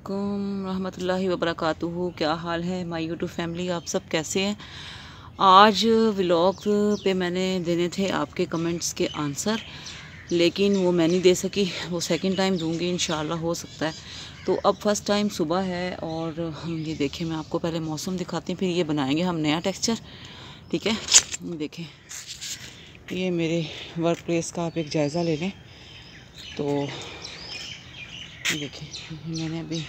अस्सलामुअलैकुम रहमतुल्लाहि व बरकातुहू। क्या हाल है माय यूट्यूब फैमिली, आप सब कैसे हैं। आज व्लॉग पे मैंने देने थे आपके कमेंट्स के आंसर, लेकिन वो मैं नहीं दे सकी। वो सेकंड टाइम दूंगी इंशाल्लाह, हो सकता है। तो अब फर्स्ट टाइम सुबह है और हम ये देखें, मैं आपको पहले मौसम दिखाती हूँ, फिर ये बनाएंगे हम नया टेक्सचर। ठीक है, देखें ये मेरे वर्क प्लेस का आप एक जायज़ा ले लें। तो देखिए मैंने अभी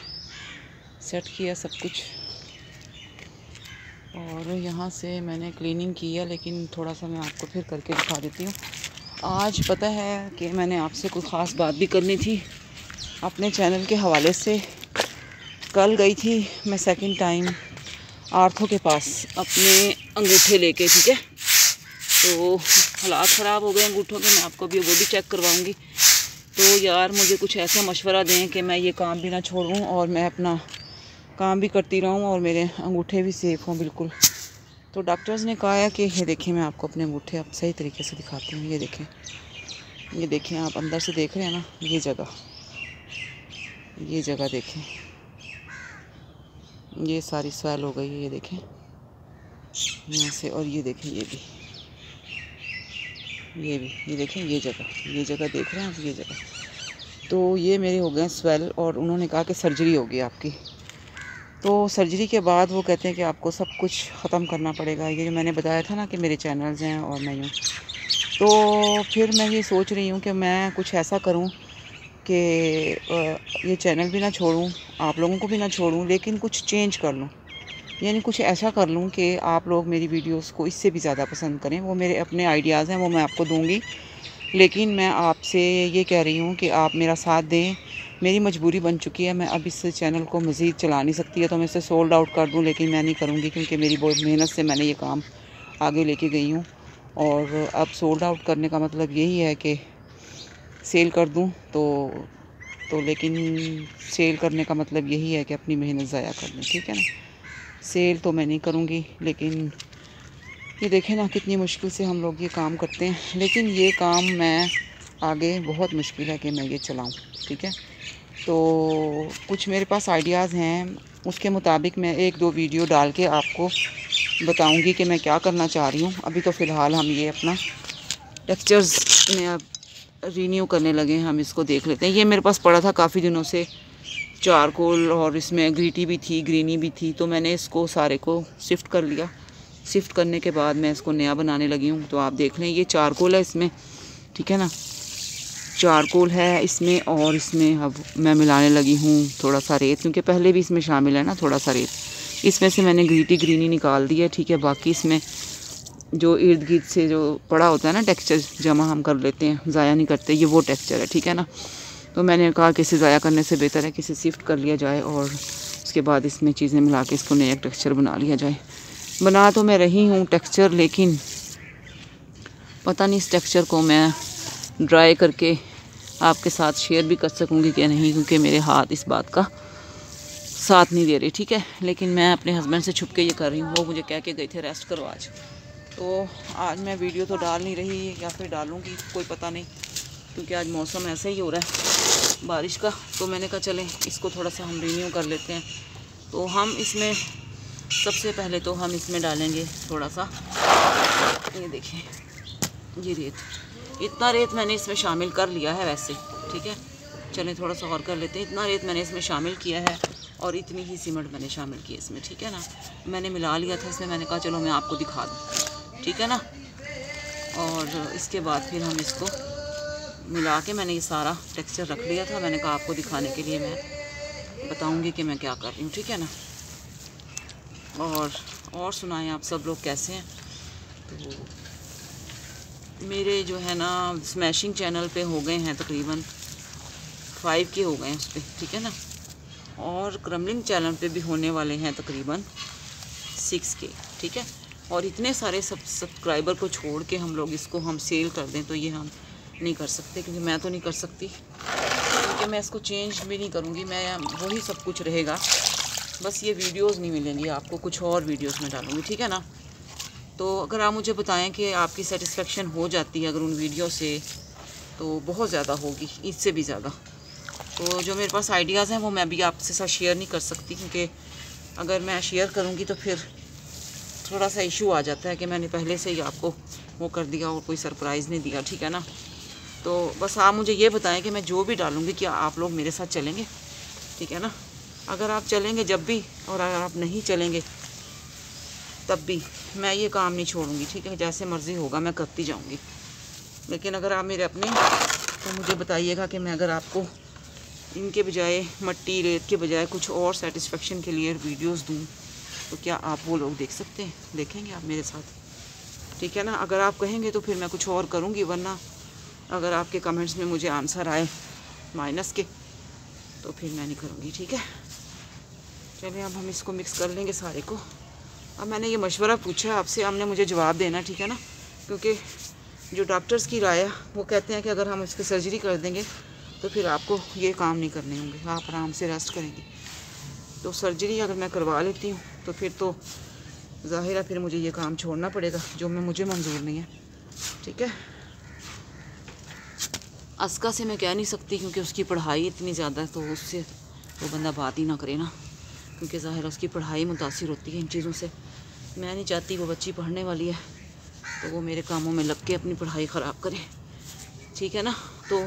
सेट किया सब कुछ और यहाँ से मैंने क्लीनिंग किया, लेकिन थोड़ा सा मैं आपको फिर करके दिखा देती हूँ। आज पता है कि मैंने आपसे कोई ख़ास बात भी करनी थी अपने चैनल के हवाले से। कल गई थी मैं सेकंड टाइम आर्थो के पास अपने अंगूठे लेके। ठीक है, तो हालात ख़राब हो गए अंगूठों के, मैं आपको भी वो भी चेक करवाऊँगी। तो यार मुझे कुछ ऐसा मशवरा दें कि मैं ये काम भी ना छोड़ूं और मैं अपना काम भी करती रहूं और मेरे अंगूठे भी सेफ़ हों बिल्कुल। तो डॉक्टर्स ने कहा है कि ये देखें, मैं आपको अपने अंगूठे अब सही तरीके से दिखाती हूँ। ये देखें आप अंदर से देख रहे हैं ना, ये जगह देखें, ये सारी स्वेल हो गई है। ये देखें यहाँ से, और ये देखें ये देखें ये जगह देख रहे हैं आप, ये जगह। तो ये मेरे हो गए स्वेल और उन्होंने कहा कि सर्जरी होगी आपकी। तो सर्जरी के बाद वो कहते हैं कि आपको सब कुछ ख़त्म करना पड़ेगा। ये जो मैंने बताया था ना कि मेरे चैनल्स हैं और मैं यूँ, तो फिर मैं ये सोच रही हूँ कि मैं कुछ ऐसा करूँ कि ये चैनल भी ना छोड़ूँ, आप लोगों को भी ना छोड़ूँ, लेकिन कुछ चेंज कर लूँ। यानी कुछ ऐसा कर लूँ कि आप लोग मेरी वीडियोस को इससे भी ज़्यादा पसंद करें। वो मेरे अपने आइडियाज़ हैं, वो मैं आपको दूँगी, लेकिन मैं आपसे ये कह रही हूँ कि आप मेरा साथ दें। मेरी मजबूरी बन चुकी है, मैं अब इस चैनल को मज़ीद चला नहीं सकती है, तो मैं इसे सोल्ड आउट कर दूँ, लेकिन मैं नहीं करूँगी क्योंकि मेरी बहुत मेहनत से मैंने ये काम आगे लेके गई हूँ। और अब सोल्ड आउट करने का मतलब यही है कि सेल कर दूँ। तो लेकिन सेल करने का मतलब यही है कि अपनी मेहनत ज़ाया कर दूँ। ठीक है ना, सेल तो मैं नहीं करूँगी, लेकिन ये देखें ना कितनी मुश्किल से हम लोग ये काम करते हैं, लेकिन ये काम मैं आगे बहुत मुश्किल है कि मैं ये चलाऊं। ठीक है, तो कुछ मेरे पास आइडियाज़ हैं, उसके मुताबिक मैं एक दो वीडियो डाल के आपको बताऊंगी कि मैं क्या करना चाह रही हूँ। अभी तो फ़िलहाल हम ये अपना टेक्सचर्स में अब रीन्यू करने लगे हैं, हम इसको देख लेते हैं। ये मेरे पास पड़ा था काफ़ी दिनों से चारकोल, और इसमें ग्रीटी भी थी, ग्रीनी भी थी, तो मैंने इसको सारे को शिफ्ट कर लिया। शिफ्ट करने के बाद मैं इसको नया बनाने लगी हूँ। तो आप देख लें, ये चारकोल है इसमें, ठीक है ना, चारकोल है इसमें, और इसमें अब मैं मिलाने लगी हूँ थोड़ा सा रेत, क्योंकि पहले भी इसमें शामिल है ना थोड़ा सा रेत। इसमें से मैंने ग्रीटी ग्रीनी निकाल दी है। ठीक है, बाकी इसमें जो इर्द गिर्द से जो पड़ा होता है ना टेक्सचर, जमा हम कर लेते हैं, ज़ाया नहीं करते, ये वो टेक्सचर है। ठीक है ना, तो मैंने कहा कि इसे ज़ाया करने से बेहतर है कि इसे शिफ्ट कर लिया जाए और उसके बाद इसमें चीज़ें मिला के इसको नया टेक्सचर बना लिया जाए। बना तो मैं रही हूँ टेक्सचर, लेकिन पता नहीं इस टेक्सचर को मैं ड्राई करके आपके साथ शेयर भी कर सकूँगी कि नहीं, क्योंकि मेरे हाथ इस बात का साथ नहीं दे रहे। ठीक है, लेकिन मैं अपने हस्बैंड से छुप के ये कर रही हूँ। वो मुझे कह के गए थे रेस्ट करो आज, तो आज मैं वीडियो तो डाल नहीं रही, या फिर डालूँगी कोई पता नहीं, क्योंकि आज मौसम ऐसा ही हो रहा है बारिश का। तो मैंने कहा चलें इसको थोड़ा सा हम रिन्यू कर लेते हैं। तो हम इसमें सबसे पहले तो हम इसमें डालेंगे थोड़ा सा, ये देखिए ये रेत, इतना रेत मैंने इसमें शामिल कर लिया है वैसे। ठीक है, चलें थोड़ा सा और कर लेते हैं। इतना रेत मैंने इसमें शामिल किया है और इतनी ही सीमेंट मैंने शामिल की इसमें। ठीक है ना, मैंने मिला लिया था इसमें, मैंने कहा चलो मैं आपको दिखा दूँ। ठीक है ना, और इसके बाद फिर हम इसको मिला के, मैंने ये सारा टेक्सचर रख लिया था, मैंने कहा आपको दिखाने के लिए मैं बताऊँगी कि मैं क्या कर रही हूँ। ठीक है ना, और सुनाएं आप सब लोग कैसे हैं। तो मेरे जो है ना स्मैशिंग चैनल पे हो गए हैं तकरीबन 5 के हो गए हैं उस पर। ठीक है ना, और क्रम्बलिंग चैनल पे भी होने वाले हैं तकरीबन 6 के। ठीक है, और इतने सारे सब्सक्राइबर को छोड़ के हम लोग इसको हम सेल कर दें तो ये हम नहीं कर सकते, क्योंकि मैं तो नहीं कर सकती, क्योंकि मैं इसको चेंज भी नहीं करूँगी, मैं वही सब कुछ रहेगा, बस ये वीडियोस नहीं मिलेंगी आपको, कुछ और वीडियोस में डालूँगी। ठीक है ना, तो अगर आप मुझे बताएं कि आपकी सेटिस्फेक्शन हो जाती है अगर उन वीडियो से, तो बहुत ज़्यादा होगी, इससे भी ज़्यादा। तो जो मेरे पास आइडियाज़ हैं वो मैं भी आपसे साथ शेयर नहीं कर सकती, क्योंकि अगर मैं शेयर करूँगी तो फिर थोड़ा सा इशू आ जाता है कि मैंने पहले से ही आपको वो कर दिया और कोई सरप्राइज़ नहीं दिया, ठीक है ना। तो बस आप मुझे ये बताएं कि मैं जो भी डालूँगी क्या आप लोग मेरे साथ चलेंगे, ठीक है ना। अगर आप चलेंगे जब भी, और अगर आप नहीं चलेंगे तब भी, मैं ये काम नहीं छोड़ूंगी, ठीक है। जैसे मर्ज़ी होगा मैं करती जाऊंगी। लेकिन अगर आप मेरे अपने, तो मुझे बताइएगा कि मैं अगर आपको इनके बजाय, मट्टी रेत के बजाय कुछ और सेटिस्फेक्शन के लिए वीडियोस दूं, तो क्या आप वो लोग देख सकते हैं, देखेंगे आप मेरे साथ, ठीक है ना। अगर आप कहेंगे तो फिर मैं कुछ और करूँगी, वरना अगर आपके कमेंट्स में मुझे आंसर आए माइनस के तो फिर मैं नहीं करूँगी, ठीक है। चलिए अब हम इसको मिक्स कर लेंगे सारे को। अब मैंने ये मशवरा पूछा है आपसे, आपने मुझे जवाब देना, ठीक है ना। क्योंकि जो डॉक्टर्स की राय है वो कहते हैं कि अगर हम इसकी सर्जरी कर देंगे तो फिर आपको ये काम नहीं करने होंगे, आप आराम से रेस्ट करेंगे। तो सर्जरी अगर मैं करवा लेती हूँ तो फिर तो ज़ाहिर है फिर मुझे ये काम छोड़ना पड़ेगा, जो मुझे मंजूर नहीं है, ठीक है। अस्का से मैं कह नहीं सकती क्योंकि उसकी पढ़ाई इतनी ज़्यादा है, तो उससे वो बंदा बात ही ना करे ना, क्योंकि ज़ाहिर उसकी पढ़ाई मुतासिर होती है इन चीज़ों से। मैं नहीं चाहती वो बच्ची पढ़ने वाली है तो वो मेरे कामों में लग के अपनी पढ़ाई ख़राब करे, ठीक है ना। तो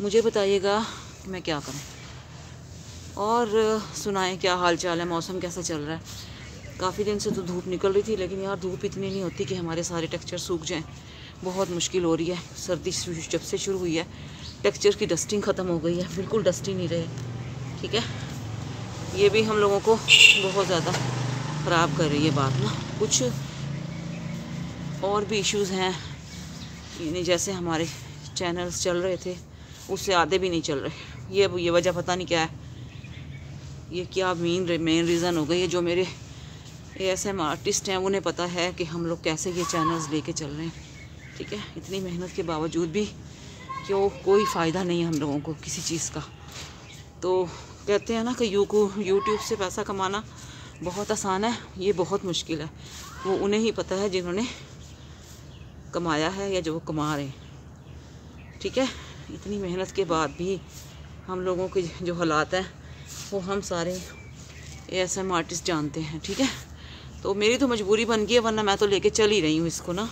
मुझे बताइएगा कि मैं क्या करूं, और सुनाएं क्या हाल चाल है, मौसम कैसा चल रहा है। काफ़ी दिन से तो धूप निकल रही थी, लेकिन यार धूप इतनी नहीं होती कि हमारे सारे टेक्सचर सूख जाएं, बहुत मुश्किल हो रही है। सर्दी जब से शुरू हुई है टेक्सचर की डस्टिंग ख़त्म हो गई है, बिल्कुल डस्ट ही नहीं रहे, ठीक है। ये भी हम लोगों को बहुत ज़्यादा ख़राब कर रही है बात ना। कुछ और भी इश्यूज़ हैं, यानी जैसे हमारे चैनल्स चल रहे थे उससे आधे भी नहीं चल रहे। ये वजह पता नहीं क्या है, ये क्या मेन रीज़न हो गई है। जो मेरे ASM आर्टिस्ट हैं उन्हें पता है कि हम लोग कैसे ये चैनल्स लेके चल रहे हैं, ठीक है। इतनी मेहनत के बावजूद भी क्यों कोई फ़ायदा नहीं है हम लोगों को किसी चीज़ का। तो कहते हैं ना कि यूट्यूब से पैसा कमाना बहुत आसान है, ये बहुत मुश्किल है। वो उन्हें ही पता है जिन्होंने कमाया है या जो वो कमा रहे हैं, ठीक है। इतनी मेहनत के बाद भी हम लोगों के जो हालात हैं वो हम सारे ASM आर्टिस्ट जानते हैं, ठीक है। तो मेरी तो मजबूरी बन गई है, वरना मैं तो लेके चल ही रही हूँ इसको ना।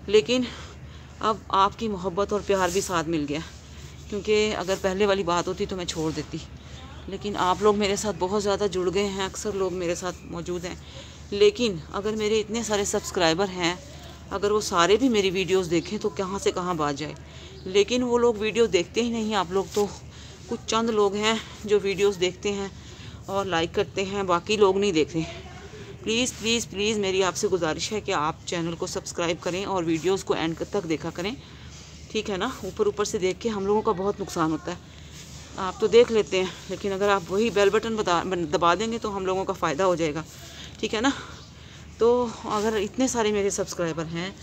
लेकिन अब आपकी मोहब्बत और प्यार भी साथ मिल गया, क्योंकि अगर पहले वाली बात होती तो मैं छोड़ देती। लेकिन आप लोग मेरे साथ बहुत ज़्यादा जुड़ गए हैं, अक्सर लोग मेरे साथ मौजूद हैं। लेकिन अगर मेरे इतने सारे सब्सक्राइबर हैं, अगर वो सारे भी मेरी वीडियोस देखें तो कहाँ से कहाँ बात जाए। लेकिन वो लोग वीडियो देखते ही नहीं। आप लोग तो कुछ चंद लोग हैं जो वीडियोस देखते हैं और लाइक करते हैं, बाकी लोग नहीं देखते। प्लीज़ प्लीज़ प्लीज़ मेरी आपसे गुजारिश है कि आप चैनल को सब्सक्राइब करें और वीडियोस को एंड तक देखा करें, ठीक है ना। ऊपर ऊपर से देख के हम लोगों का बहुत नुकसान होता है। आप तो देख लेते हैं, लेकिन अगर आप वही बेल बटन दबा देंगे तो हम लोगों का फ़ायदा हो जाएगा, ठीक है ना। तो अगर इतने सारे मेरे सब्सक्राइबर हैं,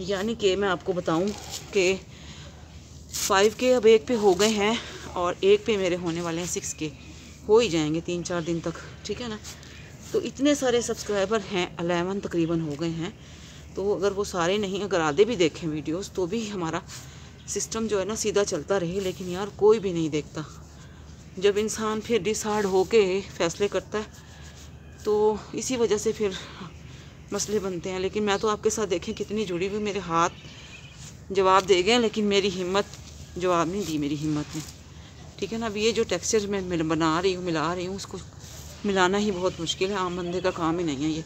यानी कि मैं आपको बताऊं कि 5K अब 1 पे हो गए हैं और 1 पे मेरे होने वाले हैं 6K, हो ही जाएंगे 3-4 दिन तक, ठीक है ना। तो इतने सारे सब्सक्राइबर हैं, 11 तकरीबन हो गए हैं। तो अगर वो सारे नहीं, अगर आधे भी देखें वीडियोस तो भी हमारा सिस्टम जो है ना सीधा चलता रहे। लेकिन यार कोई भी नहीं देखता। जब इंसान फिर डिसाइड होके फैसले करता है तो इसी वजह से फिर मसले बनते हैं। लेकिन मैं तो आपके साथ देखें कितनी जुड़ी हुई, मेरे हाथ जवाब दे गए, लेकिन मेरी हिम्मत जवाब नहीं दी, मेरी हिम्मत ने, ठीक है ना। अब ये जो टेक्सचर मैं बना रही हूँ, मिला रही हूँ, उसको मिलाना ही बहुत मुश्किल है। आम बंदे का काम ही नहीं है ये,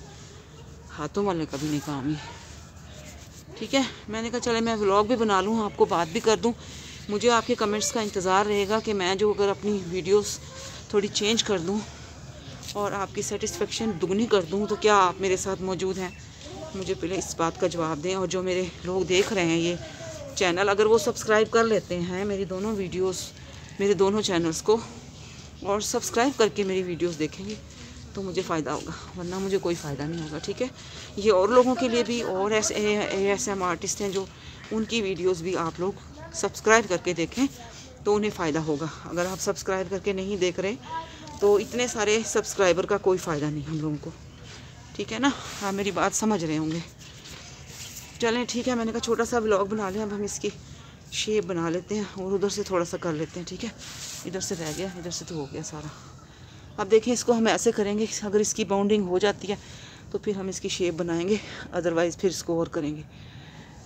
हाथों वाले का भी नहीं काम है, ठीक है। मैंने कहा चले मैं व्लॉग भी बना लूँ, आपको बात भी कर दूँ। मुझे आपके कमेंट्स का इंतज़ार रहेगा कि मैं जो अगर अपनी वीडियोस थोड़ी चेंज कर दूँ और आपकी सेटिस्फेक्शन दुगनी कर दूँ, तो क्या आप मेरे साथ मौजूद हैं? मुझे पहले इस बात का जवाब दें। और जो मेरे लोग देख रहे हैं ये चैनल, अगर वो सब्सक्राइब कर लेते हैं मेरी दोनों वीडियोस, मेरे दोनों चैनल्स को, और सब्सक्राइब करके मेरी वीडियोस देखेंगे तो मुझे फ़ायदा होगा, वरना मुझे कोई फ़ायदा नहीं होगा, ठीक है। ये और लोगों के लिए भी, और ASM आर्टिस्ट हैं जो, उनकी वीडियोस भी आप लोग सब्सक्राइब करके देखें तो उन्हें फ़ायदा होगा। अगर आप सब्सक्राइब करके नहीं देख रहे तो इतने सारे सब्सक्राइबर का कोई फ़ायदा नहीं हम लोगों को, ठीक है ना। आप मेरी बात समझ रहे होंगे। चलें ठीक है, मैंने कहा छोटा सा व्लॉग बना लें। अब हम इसकी शेप बना लेते हैं और उधर से थोड़ा सा कर लेते हैं, ठीक है। इधर से रह गया, इधर से तो हो गया सारा। अब देखिए इसको हम ऐसे करेंगे, अगर इसकी बाउंडिंग हो जाती है तो फिर हम इसकी शेप बनाएंगे, अदरवाइज़ फिर इसको और करेंगे।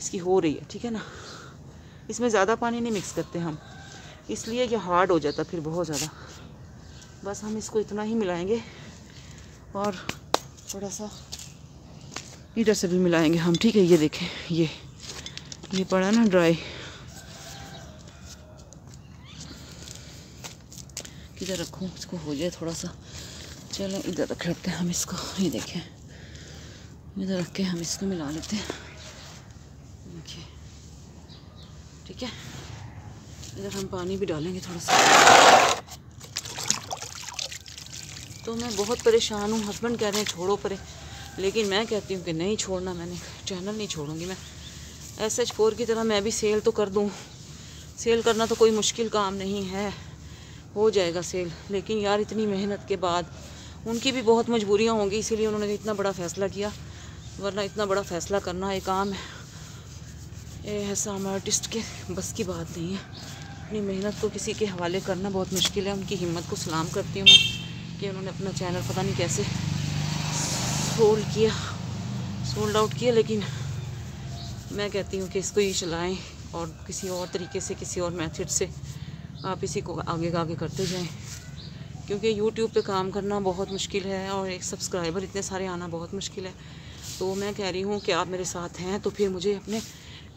इसकी हो रही है, ठीक है ना। इसमें ज़्यादा पानी नहीं मिक्स करते हम, इसलिए ये हार्ड हो जाता फिर बहुत ज़्यादा। बस हम इसको इतना ही मिलाएंगे और थोड़ा सा इधर से भी मिलाएंगे हम, ठीक है। ये देखें, ये पड़ा ना ड्राई, किधर रखूँ इसको, हो जाए थोड़ा सा। चलो इधर रख लेते हैं हम इसको, ये देखें इधर रख के हम इसको मिला लेते हैं, देखिए ठीक है। इधर हम पानी भी डालेंगे थोड़ा सा। तो मैं बहुत परेशान हूँ, हस्बैंड कह रहे हैं छोड़ो परे, लेकिन मैं कहती हूँ कि नहीं छोड़ना, मैंने चैनल नहीं छोड़ूंगी मैं। SH4 की तरह मैं भी सेल तो कर दूँ, सेल करना तो कोई मुश्किल काम नहीं है, हो जाएगा सेल। लेकिन यार इतनी मेहनत के बाद उनकी भी बहुत मजबूरियाँ होंगी, इसीलिए उन्होंने इतना बड़ा फ़ैसला किया, वरना इतना बड़ा फ़ैसला करना एक काम है, ऐसा हम आर्टिस्ट के बस की बात नहीं है। अपनी मेहनत को किसी के हवाले करना बहुत मुश्किल है। उनकी हिम्मत को सलाम करती हूँ मैं कि उन्होंने अपना चैनल पता नहीं कैसे सोल्ड आउट किया, लेकिन मैं कहती हूँ कि इसको ही चलाएं और किसी और तरीके से, किसी और मेथड से आप इसी को आगे करते जाएं, क्योंकि YouTube पे काम करना बहुत मुश्किल है और एक सब्सक्राइबर इतने सारे आना बहुत मुश्किल है। तो मैं कह रही हूँ कि आप मेरे साथ हैं तो फिर मुझे अपने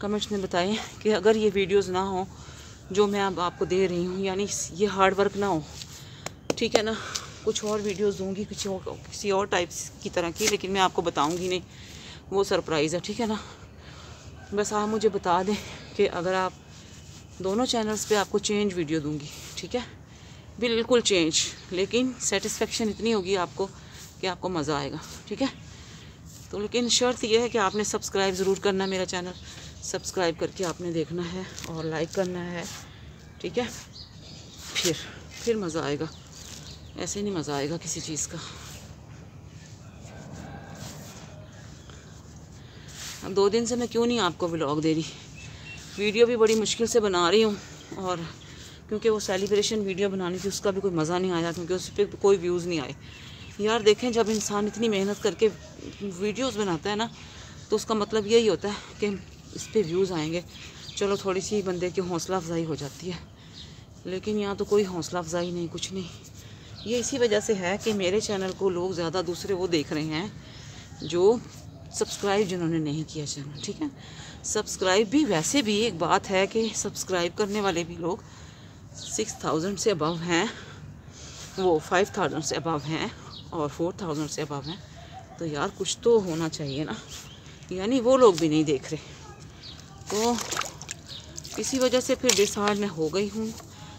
कमेंट्स में बताएं कि अगर ये वीडियोस ना हो जो मैं अब आपको दे रही हूँ, यानी ये हार्ड वर्क ना हो, ठीक है ना। कुछ और वीडियोस दूंगी किसी और टाइप्स की तरह की, लेकिन मैं आपको बताऊंगी नहीं, वो सरप्राइज़ है, ठीक है ना। बस आप मुझे बता दें कि अगर आप दोनों चैनल्स पे आपको चेंज वीडियो दूंगी, ठीक है, बिल्कुल चेंज, लेकिन सेटिस्फेक्शन इतनी होगी आपको कि आपको मज़ा आएगा, ठीक है। तो लेकिन शर्त यह है कि आपने सब्सक्राइब ज़रूर करना है मेरा चैनल, सब्सक्राइब करके आपने देखना है और लाइक करना है, ठीक है। फिर मज़ा आएगा, ऐसे नहीं मज़ा आएगा किसी चीज़ का। अब 2 दिन से मैं क्यों नहीं आपको व्लॉग दे रही, वीडियो भी बड़ी मुश्किल से बना रही हूँ, और क्योंकि वो सेलिब्रेशन वीडियो बनानी थी उसका भी कोई मज़ा नहीं आया, क्योंकि उस पर कोई व्यूज़ नहीं आए। यार देखें, जब इंसान इतनी मेहनत करके वीडियोस बनाता है ना, तो उसका मतलब यही होता है कि इस पर व्यूज़ आएंगे, चलो थोड़ी सी बंदे की हौसला अफजाई हो जाती है। लेकिन यहाँ तो कोई हौसला अफजाई नहीं, कुछ नहीं। ये इसी वजह से है कि मेरे चैनल को लोग ज़्यादा दूसरे वो देख रहे हैं जो सब्सक्राइब जिन्होंने नहीं किया चैनल, ठीक है। सब्सक्राइब भी वैसे भी एक बात है कि सब्सक्राइब करने वाले भी लोग 6000 से अबव हैं, वो 5000 से अबव हैं और 4000 से अबव हैं। तो यार कुछ तो होना चाहिए ना, यानी वो लोग भी नहीं देख रहे। तो इसी वजह से फिर डिसहार्ड मैं हो गई हूँ,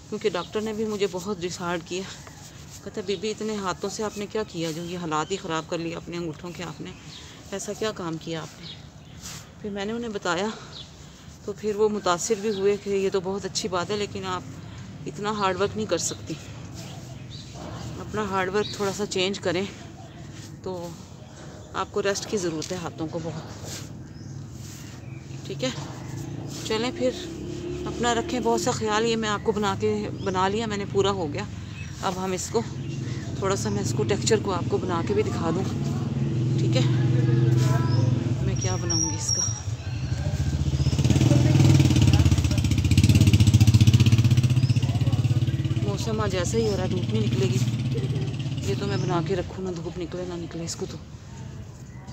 क्योंकि डॉक्टर ने भी मुझे बहुत डिसहार्ड किया। कहता बीबी इतने हाथों से आपने क्या किया जो ये हालात ही ख़राब कर लिए अपने अंगूठों के, आपने ऐसा क्या काम किया आपने। फिर मैंने उन्हें बताया, तो फिर वो मुतासिर भी हुए कि ये तो बहुत अच्छी बात है, लेकिन आप इतना हार्ड वर्क नहीं कर सकती, अपना हार्ड वर्क थोड़ा सा चेंज करें, तो आपको रेस्ट की ज़रूरत है हाथों को बहुत, ठीक है। चलें फिर, अपना रखें बहुत सा ख्याल। ये मैं आपको बना लिया मैंने, पूरा हो गया। अब हम इसको थोड़ा सा, मैं इसको टेक्सचर को आपको बना के भी दिखा दूँ, ठीक है। मैं क्या बनाऊँगी इसका, मौसम आज ऐसा ही हो रहा है, धूप नहीं निकलेगी। ये तो मैं बना के रखूँ ना, धूप निकले ना निकले, इसको तो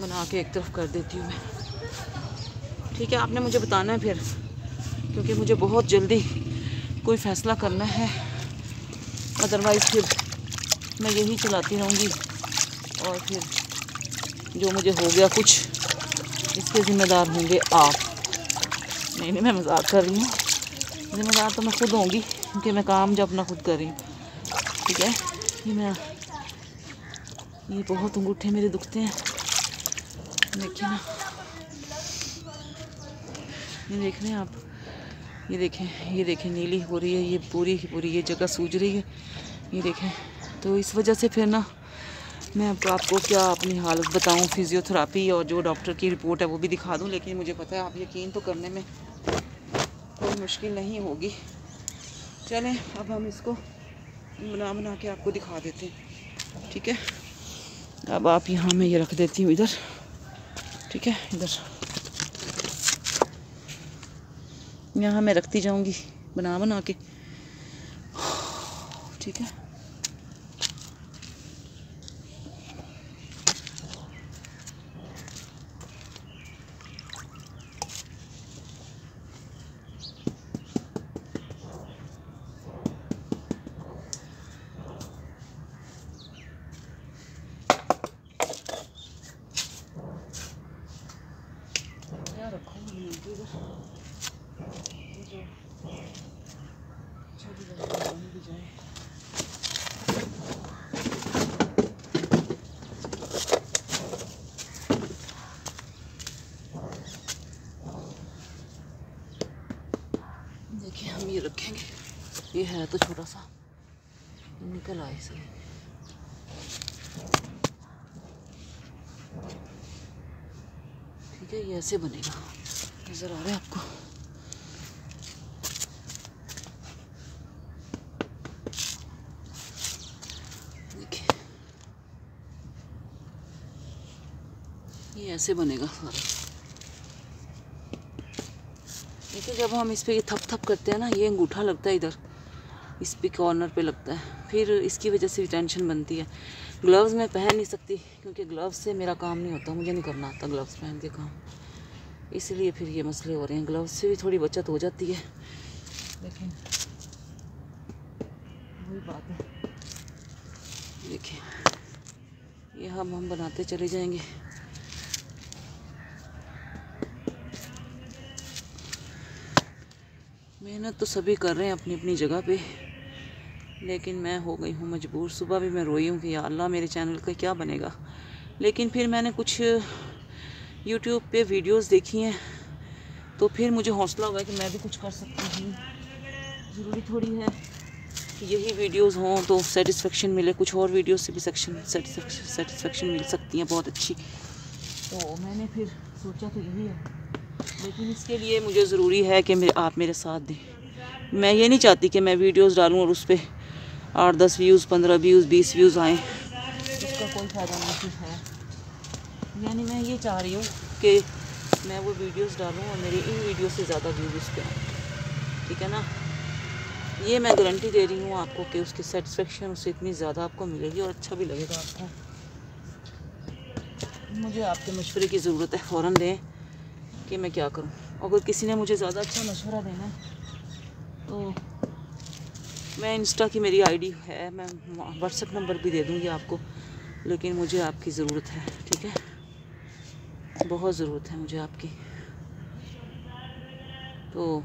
बना के एक तरफ कर देती हूँ मैं, ठीक है। आपने मुझे बताना है फिर, क्योंकि मुझे बहुत जल्दी कोई फ़ैसला करना है, अदरवाइज़ फिर मैं यही चलाती रहूँगी और फिर जो मुझे हो गया कुछ, इसके ज़िम्मेदार होंगे आप। नहीं मैं मजाक कर रही हूँ, ज़िम्मेदार तो मैं खुद होंगी, क्योंकि मैं काम जब अपना खुद कर रही हूँ, ठीक है। ये बहुत अंगूठे मेरे दुखते हैं, देखिए ना, ये देख रहे हैं आप, ये देखें नीली हो रही है, ये पूरी की पूरी ये जगह सूज रही है, ये देखें। तो इस वजह से फिर ना मैं आपको क्या अपनी हालत बताऊं, फिज़ियोथेरापी और जो डॉक्टर की रिपोर्ट है वो भी दिखा दूं, लेकिन मुझे पता है आप यकीन तो करने में कोई मुश्किल नहीं होगी। चलें अब हम इसको बना बना के आपको दिखा देते हैं। ठीक है, अब आप यहाँ मैं ये रख देती हूँ इधर। ठीक है, इधर यहाँ मैं रखती जाऊँगी बना बना के। ठीक है, देखिए हम ये रखेंगे, ये है तो छोटा सा, निकल आए सही। ठीक है, ये ऐसे बनेगा, नज़र आ रहा है आपको। देखिए ये ऐसे बनेगा सारा। देखिए जब हम इस पे थप थप करते हैं ना, ये अंगूठा लगता है इधर, इस पे कॉर्नर पे लगता है, फिर इसकी वजह से भी टेंशन बनती है। ग्लव्स मैं पहन नहीं सकती क्योंकि ग्लव्स से मेरा काम नहीं होता, मुझे नहीं करना आता ग्लव्स पहन के काम, इसलिए फिर ये मसले हो रहे हैं। ग्लव्स से भी थोड़ी बचत हो जाती है, लेकिन वही बात है। देखिए ये हम बनाते चले जाएंगे। मेहनत तो सभी कर रहे हैं अपनी अपनी जगह पे, लेकिन मैं हो गई हूँ मजबूर। सुबह भी मैं रोई हूँ कि या अल्लाह मेरे चैनल का क्या बनेगा, लेकिन फिर मैंने कुछ यूट्यूब पे वीडियोस देखी हैं, तो फिर मुझे हौसला हुआ कि मैं भी कुछ कर सकती हूँ। ज़रूरी थोड़ी है कि यही वीडियोस हों तो सेटिस्फेक्शन मिले, कुछ और वीडियोस से भी सेटिस्फेक्शन मिल सकती है बहुत अच्छी। तो मैंने फिर सोचा तो यही है, लेकिन इसके लिए मुझे ज़रूरी है कि आप मेरे साथ दें। मैं ये नहीं चाहती कि मैं वीडियोस डालूं और उस पर 8-10 व्यूज़, 15 व्यूज़, 20 व्यूज़ आएँ, उसका कोई फ़ायदा नहीं है। यानी मैं ये चाह रही हूँ कि मैं वो वीडियोस डालूं और मेरी इन वीडियो से ज़्यादा व्यूज़ उस पर आएँ। ठीक है ना, ये मैं गारंटी दे रही हूँ आपको कि उसकी सेटिस्फेक्शन उससे इतनी ज़्यादा आपको मिलेगी और अच्छा भी लगेगा आपको। मुझे आपके मशवरे की ज़रूरत है, फ़ौरन दें कि मैं क्या करूं। अगर किसी ने मुझे ज़्यादा अच्छा मशवरा देना है तो मैं इंस्टा की मेरी आईडी है, मैं व्हाट्सएप नंबर भी दे दूंगी आपको, लेकिन मुझे आपकी ज़रूरत है। ठीक है, बहुत ज़रूरत है मुझे आपकी। तो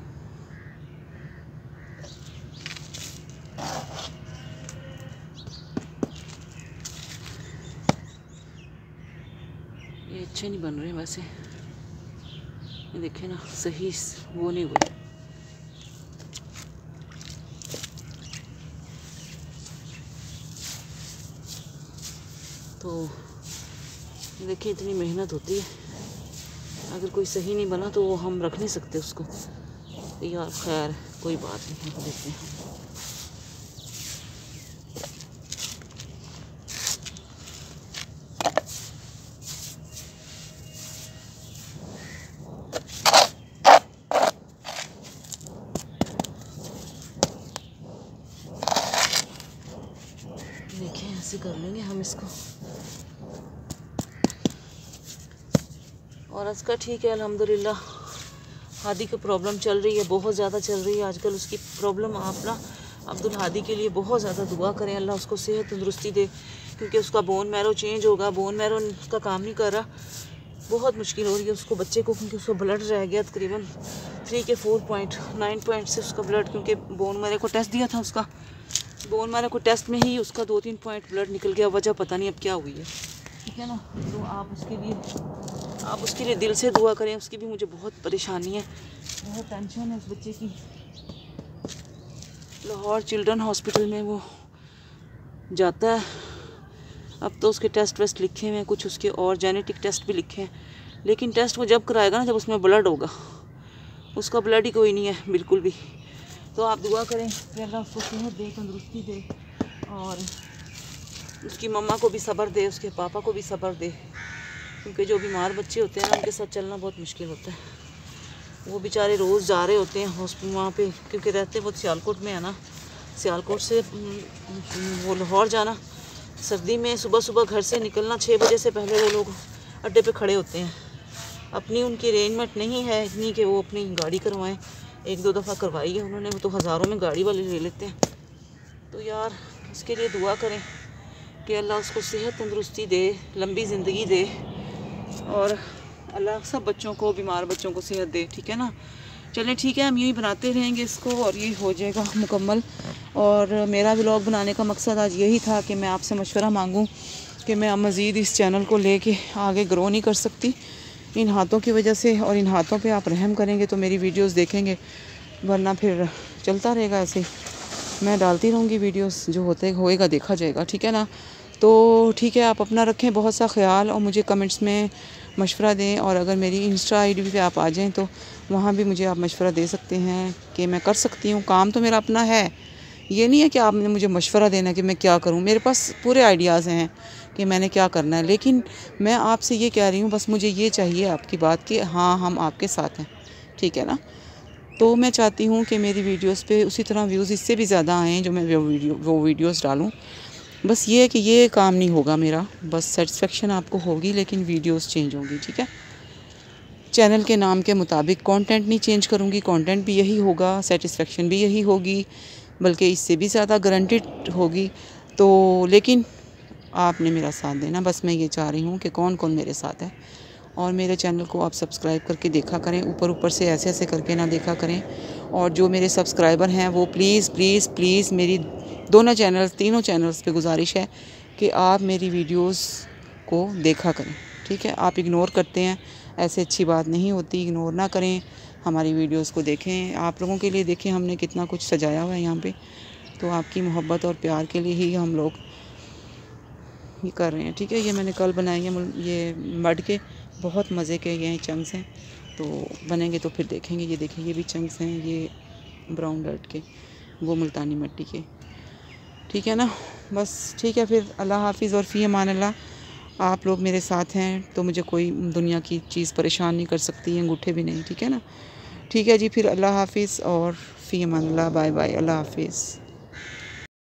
ये अच्छे नहीं बन रहे वैसे, ये देखे ना, सही वो नहीं हुए। तो देखिए इतनी मेहनत होती है, अगर कोई सही नहीं बना तो वो हम रख नहीं सकते उसको। यार खैर कोई बात नहीं, हम देखते हैं। देखिए ऐसे कर लेंगे हम इसको। और इसका ठीक है अल्हम्दुलिल्लाह। हादी की प्रॉब्लम चल रही है, बहुत ज़्यादा चल रही है आजकल उसकी प्रॉब्लम। आप ना अब्दुल हादी के लिए बहुत ज़्यादा दुआ करें, अल्लाह उसको सेहत तंदुरुस्ती दे, क्योंकि उसका बोन मैरो चेंज होगा, बोन मैरो उसका काम नहीं कर रहा, बहुत मुश्किल हो रही है उसको बच्चे को, क्योंकि उसका ब्लड रह गया तकरीबन 3 के 4.9 पॉइंट से उसका ब्लड, क्योंकि बोन मैरो को टेस्ट दिया था, उसका बोन मैरो को टेस्ट में ही उसका 2-3 पॉइंट ब्लड निकल गया, वजह पता नहीं अब क्या हुई है। ठीक है ना, तो आप उसके लिए दिल से दुआ करें। उसकी भी मुझे बहुत परेशानी है, बहुत टेंशन है उस बच्चे की। लाहौर चिल्ड्रन हॉस्पिटल में वो जाता है, अब तो उसके टेस्ट वेस्ट लिखे हुए हैं, कुछ उसके और जेनेटिक टेस्ट भी लिखे हैं, लेकिन टेस्ट वो जब कराएगा ना जब उसमें ब्लड होगा, उसका ब्लड ही कोई नहीं है बिल्कुल भी। तो आप दुआ करें कि अल्लाह उसको सेहत दे, तंदुरुस्ती दे, और उसकी मम्मा को भी सब्र दे, उसके पापा को भी सब्र दे, क्योंकि जो बीमार बच्चे होते हैं ना उनके साथ चलना बहुत मुश्किल होता है। वो बेचारे रोज़ जा रहे होते हैं हॉस्पिटल वहाँ पे, क्योंकि रहते वो सियालकोट में है ना। सियालकोट से वो लाहौर जाना, सर्दी में सुबह सुबह घर से निकलना 6 बजे से पहले वो लोग अड्डे पे खड़े होते हैं। अपनी उनकी अरेंजमेंट नहीं है इतनी कि वो अपनी गाड़ी करवाएं। 1-2 दफ़ा करवाई है उन्होंने, वो तो हज़ारों में गाड़ी वाले ले लेते हैं। तो यार उसके लिए दुआ करें कि अल्लाह उसको सेहत तंदुरुस्ती दे, लंबी ज़िंदगी दे, और अल्लाह सब बच्चों को, बीमार बच्चों को सेहत दे। ठीक है ना। चलें ठीक है, हम यूँ ही बनाते रहेंगे इसको और ये हो जाएगा मुकम्मल। और मेरा व्लॉग बनाने का मकसद आज यही था कि मैं आपसे मशवरा मांगूं कि मैं अब मज़ीद इस चैनल को लेके आगे ग्रो नहीं कर सकती इन हाथों की वजह से। और इन हाथों पे आप रहम करेंगे तो मेरी वीडियोस देखेंगे, वरना फिर चलता रहेगा ऐसे। मैं डालती रहूँगी वीडियोस, जो होएगा देखा जाएगा। ठीक है ना। तो ठीक है, आप अपना रखें बहुत सा ख्याल और मुझे कमेंट्स में मशवरा दें। और अगर मेरी इंस्टा आईडी पे आप आ जाएं तो वहाँ भी मुझे आप मशवरा दे सकते हैं कि मैं कर सकती हूँ। काम तो मेरा अपना है, ये नहीं है कि आपने मुझे मशवरा देना कि मैं क्या करूँ। मेरे पास पूरे आइडियाज़ हैं कि मैंने क्या करना है, लेकिन मैं आपसे ये कह रही हूँ बस मुझे ये चाहिए आपकी बात कि हाँ हम आपके साथ हैं। ठीक है ना। तो मैं चाहती हूँ कि मेरी वीडियोस पे उसी तरह व्यूज़ इससे भी ज़्यादा आएँ जो मैं वो वीडियोस डालूँ। बस ये है कि ये काम नहीं होगा मेरा, बस सेटिस्फेक्शन आपको होगी लेकिन वीडियोस चेंज होंगी। ठीक है। चैनल के नाम के मुताबिक कंटेंट नहीं चेंज करूँगी, कंटेंट भी यही होगा, सेटिस्फेक्शन भी यही होगी, बल्कि इससे भी ज़्यादा गारंटेड होगी। तो लेकिन आपने मेरा साथ देना, बस मैं ये चाह रही हूँ कि कौन कौन मेरे साथ है। और मेरे चैनल को आप सब्सक्राइब करके देखा करें, ऊपर से ऐसे ऐसे करके ना देखा करें। और जो मेरे सब्सक्राइबर हैं वो प्लीज़ प्लीज़ प्लीज़ मेरी तीनों चैनल्स पे गुजारिश है कि आप मेरी वीडियोस को देखा करें। ठीक है। आप इग्नोर करते हैं, ऐसे अच्छी बात नहीं होती, इग्नोर ना करें, हमारी वीडियोस को देखें। आप लोगों के लिए देखें हमने कितना कुछ सजाया हुआ है यहाँ पे, तो आपकी मोहब्बत और प्यार के लिए ही हम लोग ये कर रहे हैं। ठीक है। ये मैंने कल बनाई है, ये मड के बहुत मज़े के ये चंक्स हैं, तो बनेंगे तो फिर देखेंगे। ये देखें, ये भी चंक्स हैं, ये ब्राउन डर्ट के, वो मुल्तानी मिट्टी के। ठीक है ना। बस ठीक है फिर, अल्लाह हाफिज़ और फ़ी अमान अल्लाह। आप लोग मेरे साथ हैं तो मुझे कोई दुनिया की चीज़ परेशान नहीं कर सकती, अंगूठे भी नहीं। ठीक है ना। ठीक है जी, फिर अल्लाह हाफिज़ और फ़ी अमान अल्लाह। बाय बाय, अल्लाह हाफिज़।